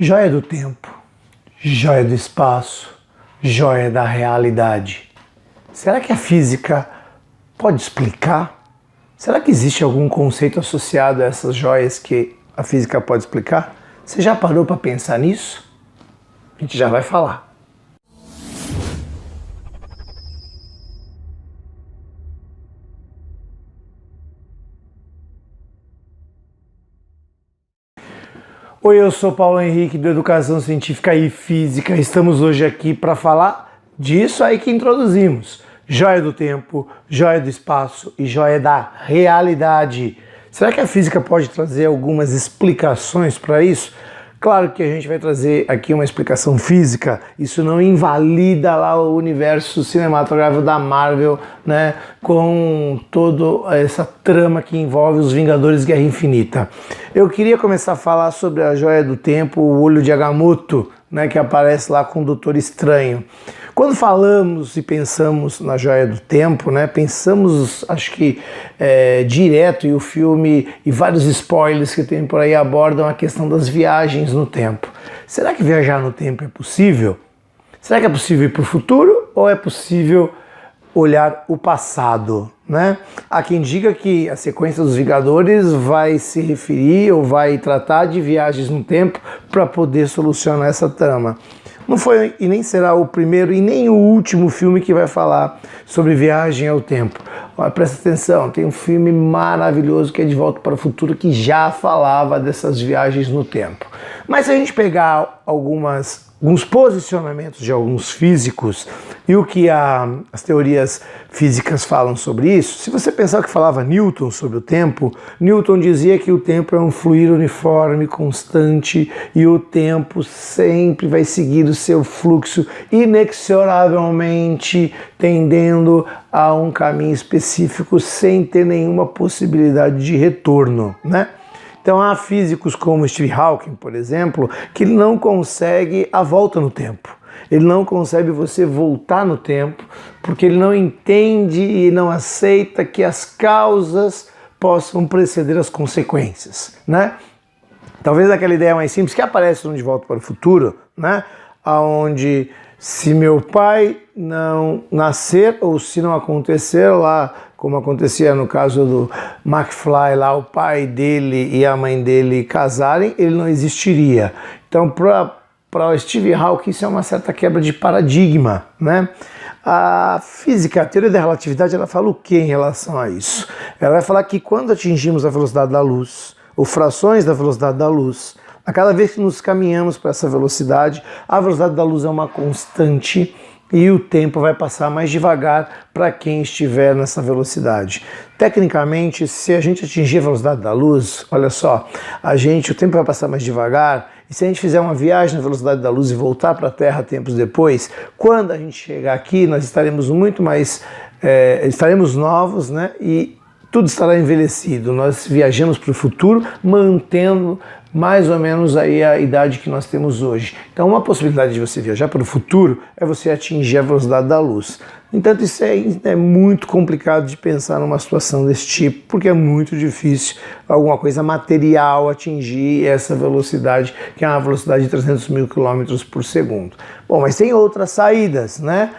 Joia do tempo, joia do espaço, joia da realidade. Será que a física pode explicar? Será que existe algum conceito associado a essas joias que a física pode explicar? Você já parou para pensar nisso? A gente já vai falar. Oi, eu sou Paulo Henrique do Educação Científica e Física. Estamos hoje aqui para falar disso aí que introduzimos. Joia do tempo, joia do espaço e joia da realidade. Será que a física pode trazer algumas explicações para isso? Claro que a gente vai trazer aqui uma explicação física, isso não invalida lá o universo cinematográfico da Marvel, né, com toda essa trama que envolve os Vingadores Guerra Infinita. Eu queria começar a falar sobre a joia do tempo, o olho de Agamotto, né, que aparece lá com o Doutor Estranho. Quando falamos e pensamos na joia do tempo, né, pensamos, acho que direto, e o filme e vários spoilers que tem por aí abordam a questão das viagens no tempo. Será que viajar no tempo é possível? Será que é possível ir para o futuro ou é possível olhar o passado, né? Há quem diga que a sequência dos Vingadores vai se referir ou vai tratar de viagens no tempo para poder solucionar essa trama. Não foi e nem será o primeiro e nem o último filme que vai falar sobre viagem ao tempo. Olha, presta atenção, tem um filme maravilhoso que é De Volta para o Futuro que já falava dessas viagens no tempo. Mas se a gente pegar alguns posicionamentos de alguns físicos e o que as teorias físicas falam sobre isso, se você pensar o que falava Newton sobre o tempo, Newton dizia que o tempo é um fluir uniforme, constante, e o tempo sempre vai seguir o seu fluxo inexoravelmente tendendo a um caminho específico sem ter nenhuma possibilidade de retorno, né? Então há físicos como Stephen Hawking, por exemplo, que ele não consegue a volta no tempo. Ele não consegue você voltar no tempo, porque ele não entende e não aceita que as causas possam preceder as consequências, né? Talvez aquela ideia mais simples que aparece no De Volta para o Futuro, né? Onde se meu pai não nascer ou se não acontecer lá, como acontecia no caso do McFly lá, o pai dele e a mãe dele casarem, ele não existiria. Então, para o Stephen Hawking, isso é uma certa quebra de paradigma, né? A física, a teoria da relatividade, ela fala o que em relação a isso? Ela vai falar que quando atingimos a velocidade da luz, ou frações da velocidade da luz, a cada vez que nos caminhamos para essa velocidade, a velocidade da luz é uma constante e o tempo vai passar mais devagar para quem estiver nessa velocidade. Tecnicamente, se a gente atingir a velocidade da luz, olha só, o tempo vai passar mais devagar, e se a gente fizer uma viagem na velocidade da luz e voltar para a Terra tempos depois, quando a gente chegar aqui, nós estaremos muito mais, estaremos novos, né? E tudo estará envelhecido. Nós viajamos para o futuro, mantendo mais ou menos aí a idade que nós temos hoje. Então, uma possibilidade de você viajar para o futuro é você atingir a velocidade da luz. No entanto, isso é muito complicado de pensar numa situação desse tipo, porque é muito difícil alguma coisa material atingir essa velocidade, que é uma velocidade de 300 mil quilômetros por segundo. Bom, mas tem outras saídas, né?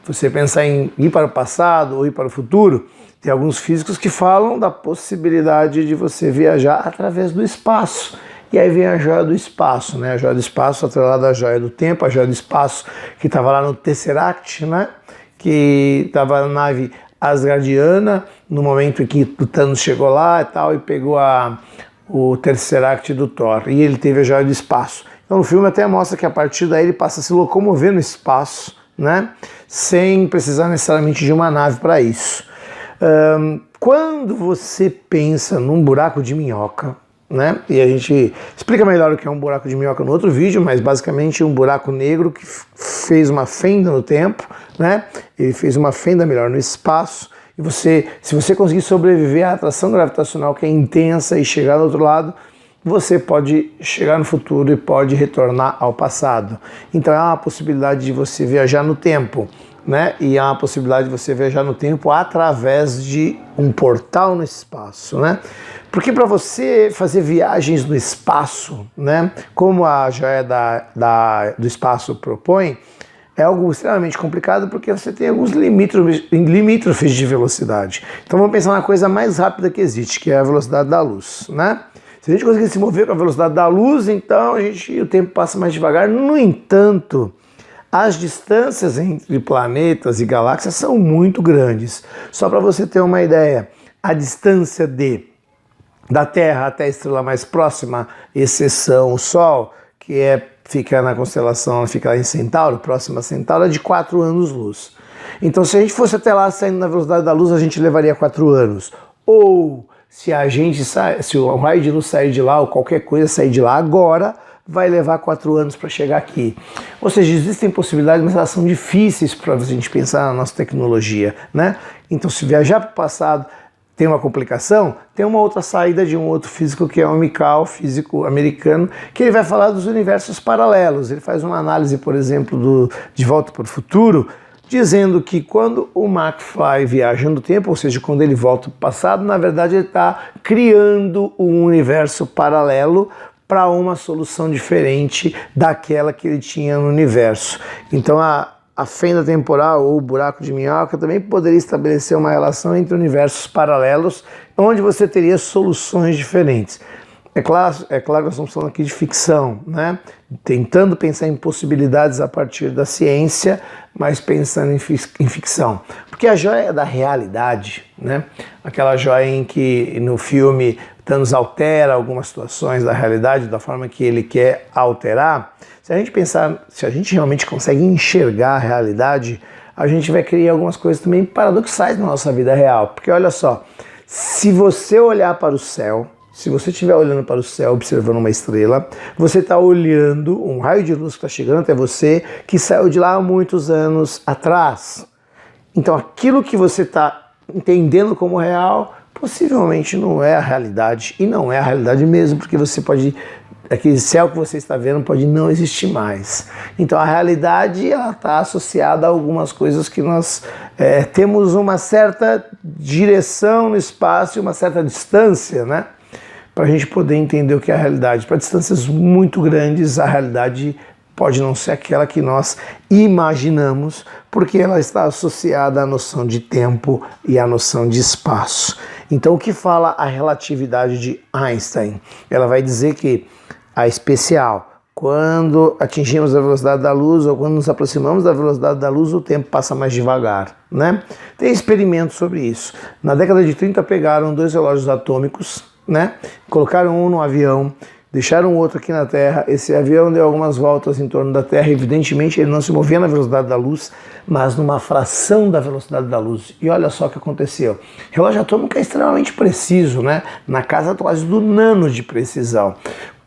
Você pensar em ir para o passado ou ir para o futuro, tem alguns físicos que falam da possibilidade de você viajar através do espaço. E aí vem a joia do espaço, né? A joia do espaço atrelada à joia do tempo, a joia do espaço que estava lá no Tesseract, né? Que estava na nave asgardiana, no momento em que o Thanos chegou lá e tal, e pegou o Tesseract do Thor. E ele teve a joia do espaço. Então no filme até mostra que a partir daí ele passa a se locomover no espaço, né? Sem precisar necessariamente de uma nave para isso. Quando você pensa num buraco de minhoca, né? E a gente explica melhor o que é um buraco de minhoca no outro vídeo, mas basicamente um buraco negro que fez uma fenda no tempo, né? Ele fez uma fenda melhor no espaço, e se você conseguir sobreviver à atração gravitacional que é intensa e chegar do outro lado, você pode chegar no futuro e pode retornar ao passado. Então é uma possibilidade de você viajar no tempo. né? E há uma possibilidade de você viajar no tempo através de um portal no espaço, né? Porque para você fazer viagens no espaço, né, como a joia do espaço propõe, é algo extremamente complicado porque você tem alguns limítrofes de velocidade. Então vamos pensar na coisa mais rápida que existe, que é a velocidade da luz, né? Se a gente conseguir se mover com a velocidade da luz, então o tempo passa mais devagar. No entanto, as distâncias entre planetas e galáxias são muito grandes. Só para você ter uma ideia, a distância da Terra até a estrela mais próxima, exceção o Sol, que fica na constelação, fica lá em Centauro, próxima a Centauro, é de 4 anos-luz. Então, se a gente fosse até lá saindo na velocidade da luz, a gente levaria 4 anos. Ou, se o raio de luz sair de lá, ou qualquer coisa sair de lá agora, vai levar 4 anos para chegar aqui. Ou seja, existem possibilidades, mas elas são difíceis para a gente pensar na nossa tecnologia, né? Então, se viajar para o passado tem uma complicação, tem uma outra saída de um outro físico que é o Mikao, físico americano, que ele vai falar dos universos paralelos. Ele faz uma análise, por exemplo, De Volta para o Futuro, dizendo que quando o McFly viaja no tempo, ou seja, quando ele volta para o passado, na verdade ele está criando um universo paralelo para uma solução diferente daquela que ele tinha no universo. Então a fenda temporal ou o buraco de minhoca também poderia estabelecer uma relação entre universos paralelos, onde você teria soluções diferentes. É claro que nós estamos falando aqui de ficção, né? Tentando pensar em possibilidades a partir da ciência, mas pensando em ficção. Porque a joia da realidade, né? Aquela joia em que no filme Thanos altera algumas situações da realidade da forma que ele quer alterar, se a gente pensar, se a gente realmente consegue enxergar a realidade, a gente vai criar algumas coisas também paradoxais na nossa vida real. Porque olha só, se você olhar para o céu, se você estiver olhando para o céu, observando uma estrela, você está olhando um raio de luz que está chegando até você, que saiu de lá há muitos anos atrás. Então aquilo que você está entendendo como real, possivelmente não é a realidade, e não é a realidade mesmo, porque aquele céu que você está vendo pode não existir mais. Então a realidade está associada a algumas coisas que nós temos uma certa direção no espaço e uma certa distância, né? Para a gente poder entender o que é a realidade. Para distâncias muito grandes, a realidade pode não ser aquela que nós imaginamos, porque ela está associada à noção de tempo e à noção de espaço. Então, o que fala a relatividade de Einstein? Ela vai dizer que a especial, quando atingimos a velocidade da luz ou quando nos aproximamos da velocidade da luz, o tempo passa mais devagar, né? Tem experimentos sobre isso. Na década de 30 pegaram 2 relógios atômicos, né? Colocaram um no avião, deixaram o outro aqui na Terra. Esse avião deu algumas voltas em torno da Terra. Evidentemente ele não se movia na velocidade da luz, mas numa fração da velocidade da luz. E olha só o que aconteceu. O relógio atômico é extremamente preciso, né? Na casa quase do nano de precisão.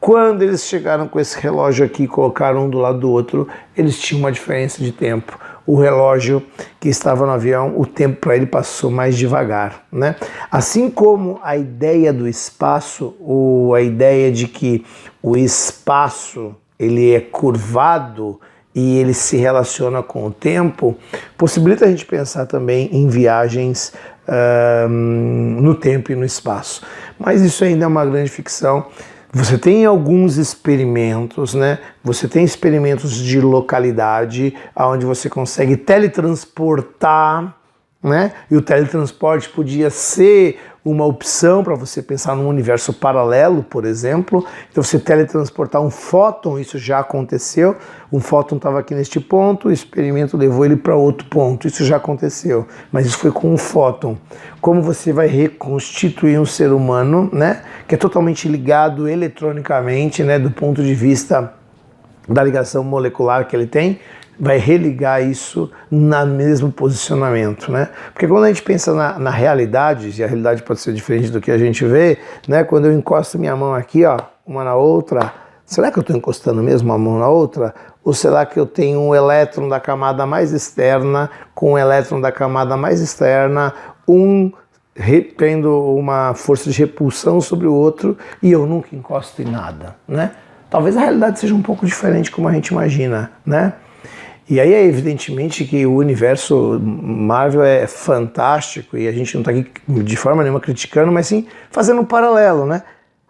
Quando eles chegaram com esse relógio aqui e colocaram um do lado do outro, eles tinham uma diferença de tempo. O relógio que estava no avião, o tempo para ele passou mais devagar, né? Assim como a ideia do espaço, ou a ideia de que o espaço ele é curvado e ele se relaciona com o tempo, possibilita a gente pensar também em viagens no tempo e no espaço. Mas isso ainda é uma grande ficção. Você tem alguns experimentos, né? Você tem experimentos de localidade, onde você consegue teletransportar, né? E o teletransporte podia ser uma opção para você pensar num universo paralelo, por exemplo. Então você teletransportar um fóton, isso já aconteceu. Um fóton estava aqui neste ponto, o experimento levou ele para outro ponto, isso já aconteceu. Mas isso foi com um fóton. Como você vai reconstituir um ser humano, né? Que é totalmente ligado eletronicamente, né? Do ponto de vista da ligação molecular que ele tem, vai religar isso no mesmo posicionamento, né? Porque quando a gente pensa na realidade, e a realidade pode ser diferente do que a gente vê, né? Quando eu encosto minha mão aqui, ó, uma na outra, será que eu estou encostando mesmo uma mão na outra? Ou será que eu tenho um elétron da camada mais externa com um elétron da camada mais externa, tendo uma força de repulsão sobre o outro e eu nunca encosto em nada, né? Talvez a realidade seja um pouco diferente como a gente imagina, né? E aí é evidentemente que o universo Marvel é fantástico e a gente não está aqui de forma nenhuma criticando, mas sim fazendo um paralelo, né?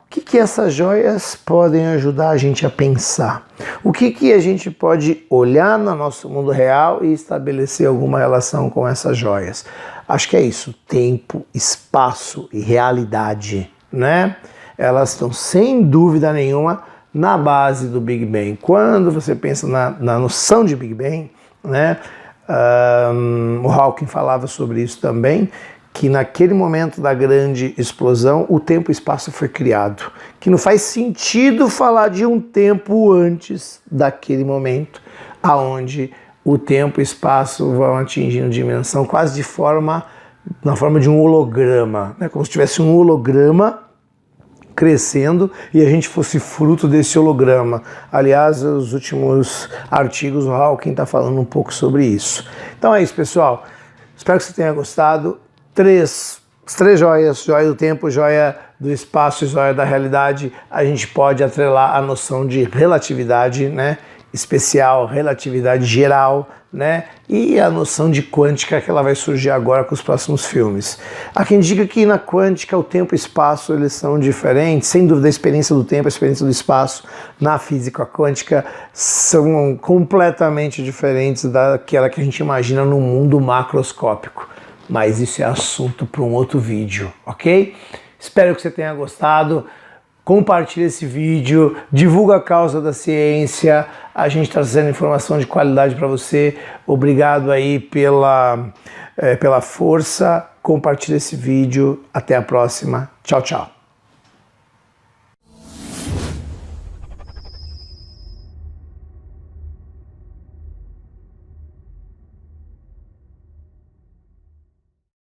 O que essas joias podem ajudar a gente a pensar? O que a gente pode olhar no nosso mundo real e estabelecer alguma relação com essas joias? Acho que é isso, tempo, espaço e realidade, né? Elas estão sem dúvida nenhuma na base do Big Bang. Quando você pensa na noção de Big Bang, né, o Hawking falava sobre isso também, que naquele momento da grande explosão, o tempo e o espaço foi criado. Que não faz sentido falar de um tempo antes daquele momento, aonde o tempo e o espaço vão atingindo dimensão quase na forma de um holograma, né, como se tivesse um holograma crescendo e a gente fosse fruto desse holograma. Aliás, os últimos artigos, o Hawking está falando um pouco sobre isso. Então é isso, pessoal. Espero que você tenha gostado. As três joias, joia do tempo, joia do espaço e joia da realidade, a gente pode atrelar a noção de relatividade, né, especial, relatividade geral, né, e a noção de quântica que ela vai surgir agora com os próximos filmes. Há quem diga que na quântica o tempo e o espaço eles são diferentes, sem dúvida a experiência do tempo, a experiência do espaço na física quântica são completamente diferentes daquela que a gente imagina no mundo macroscópico. Mas isso é assunto para um outro vídeo, ok? Espero que você tenha gostado. Compartilhe esse vídeo, divulga a causa da ciência, a gente está trazendo informação de qualidade para você. Obrigado aí pela força, compartilhe esse vídeo, até a próxima, tchau, tchau.